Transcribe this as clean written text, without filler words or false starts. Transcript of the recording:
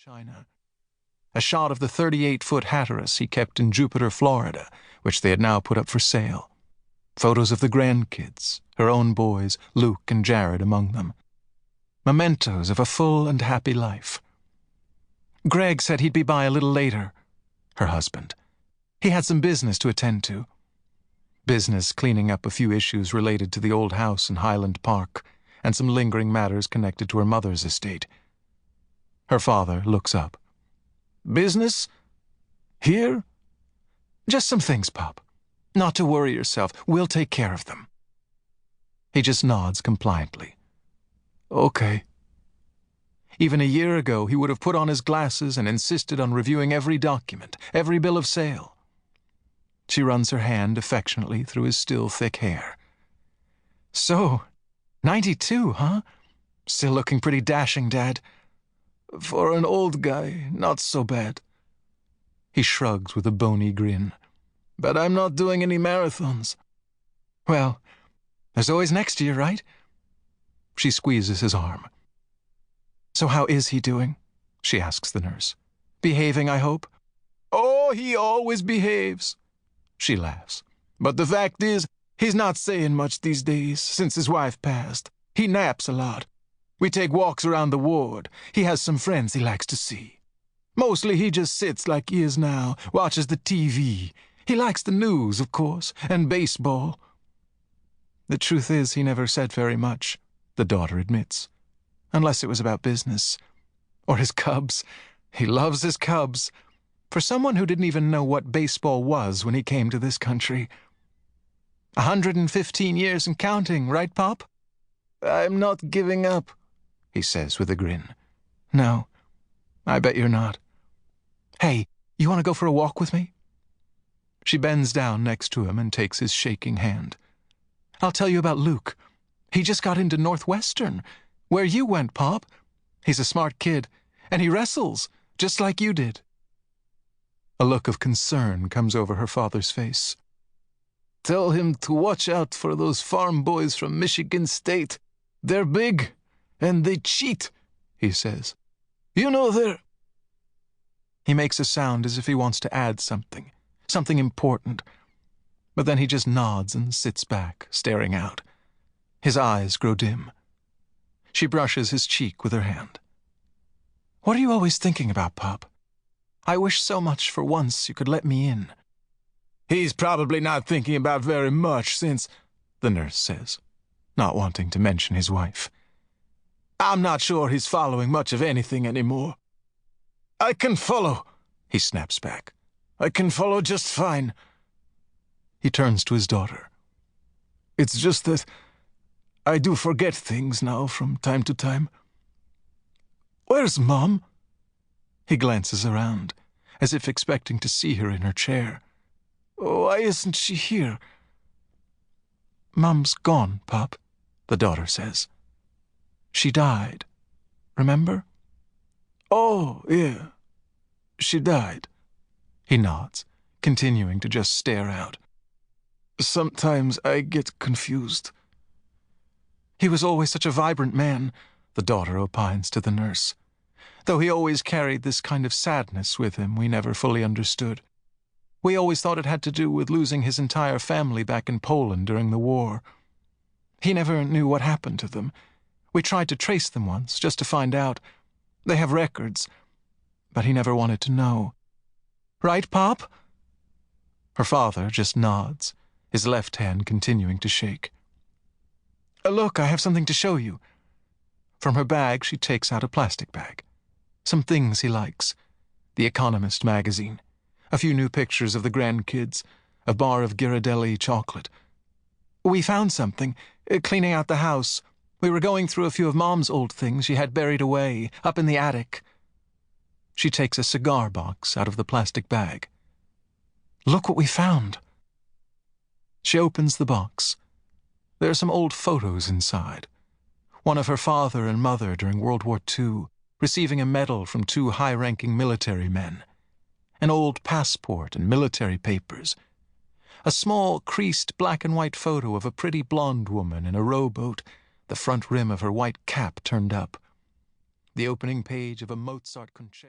china. A shot of the 38-foot Hatteras he kept in Jupiter, Florida, which they had now put up for sale. Photos of the grandkids, her own boys, Luke and Jared among them. Mementos of a full and happy life. Greg said he'd be by a little later, her husband. He had some business to attend to. Business cleaning up a few issues related to the old house in Highland Park and some lingering matters connected to her mother's estate. Her father looks up. Business? Here? Just some things, Pop. Not to worry yourself. We'll take care of them. He just nods compliantly. Okay. Even a year ago, he would have put on his glasses and insisted on reviewing every document, every bill of sale. She runs her hand affectionately through his still thick hair. So, 92, huh? Still looking pretty dashing, Dad. For an old guy, not so bad. He shrugs with a bony grin. But I'm not doing any marathons. Well, there's always next year, right? She squeezes his arm. So how is he doing? She asks the nurse. Behaving, I hope? Oh, he always behaves. She laughs. But the fact is, he's not saying much these days, since his wife passed. He naps a lot. We take walks around the ward. He has some friends he likes to see. Mostly he just sits like he is now, watches the TV. He likes the news, of course, and baseball. The truth is, he never said very much, the daughter admits. Unless it was about business. Or his Cubs. He loves his Cubs. For someone who didn't even know what baseball was when he came to this country. 115 years and counting, right, Pop? I'm not giving up, he says with a grin. No, I bet you're not. Hey, you want to go for a walk with me? She bends down next to him and takes his shaking hand. I'll tell you about Luke. He just got into Northwestern, where you went, Pop. He's a smart kid, and he wrestles, just like you did. A look of concern comes over her father's face. Tell him to watch out for those farm boys from Michigan State. They're big, and they cheat, he says. You know they're... He makes a sound as if he wants to add something important. But then he just nods and sits back, staring out. His eyes grow dim. She brushes his cheek with her hand. What are you always thinking about, Pop? I wish so much for once you could let me in. He's probably not thinking about very much since, the nurse says, not wanting to mention his wife. I'm not sure he's following much of anything anymore. I can follow, he snaps back. I can follow just fine. He turns to his daughter. It's just that I do forget things now from time to time. Where's Mom? He glances around, as if expecting to see her in her chair. Why isn't she here? Mom's gone, Pop, the daughter says. She died, remember? Oh, yeah. She died. He nods, continuing to just stare out. Sometimes I get confused. He was always such a vibrant man, the daughter opines to the nurse. Though he always carried this kind of sadness with him we never fully understood. We always thought it had to do with losing his entire family back in Poland during the war. He never knew what happened to them. We tried to trace them once, just to find out. They have records, but he never wanted to know. Right, Pop? Her father just nods, his left hand continuing to shake. Look, I have something to show you. From her bag, she takes out a plastic bag. Some things he likes. The Economist magazine. A few new pictures of the grandkids. A bar of Ghirardelli chocolate. We found something, cleaning out the house. We were going through a few of Mom's old things she had buried away, up in the attic. She takes a cigar box out of the plastic bag. Look what we found. She opens the box. There are some old photos inside. One of her father and mother during World War II, receiving a medal from two high-ranking military men. An old passport and military papers. A small, creased black-and-white photo of a pretty blonde woman in a rowboat, the front rim of her white cap turned up. The opening page of a Mozart concerto.